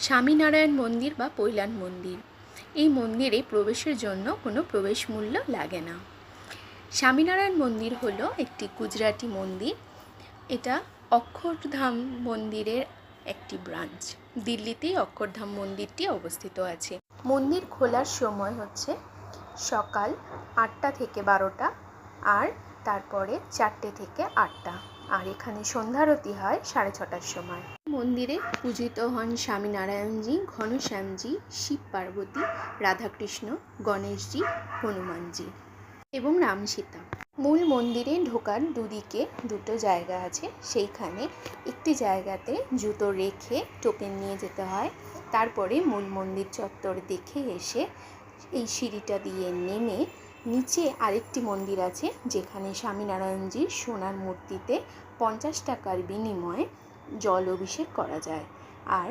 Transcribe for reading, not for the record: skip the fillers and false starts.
স্বামীনারায়ণ মন্দির বা পৈলান মন্দির, এই মন্দিরে প্রবেশের জন্য কোনো প্রবেশ মূল্য লাগে না। স্বামীনারায়ণ মন্দির হলো একটি গুজরাটি মন্দির। এটা অক্ষরধাম মন্দিরের একটি ব্রাঞ্চ। দিল্লিতেই অক্ষরধাম মন্দিরটি অবস্থিত আছে। মন্দির খোলার সময় হচ্ছে সকাল 8টা থেকে 12টা, আর তারপরে 4টে থেকে 8টা, আর এখানে সন্ধ্যারতি হয় 6:30টার সময়। মন্দিরে পূজিত হন স্বামীনারায়ণজি, ঘনশ্যামজি, শিব পার্বতী, রাধাকৃষ্ণ, গণেশজি, হনুমানজি এবং রাম সীতা। মূল মন্দিরে ঢোকার দুদিকে দুটো জায়গা আছে। সেইখানে একটি জায়গাতে জুতো রেখে টোকেন নিয়ে যেতে হয়। তারপরে মূল মন্দির চত্বর দেখে এসে এই সিঁড়িটা দিয়ে নেমে নিচে আরেকটি মন্দির আছে, যেখানে স্বামীনারায়ণজির সোনার মূর্তিতে 50 টাকার বিনিময়ে জল অভিষেক করা যায়। আর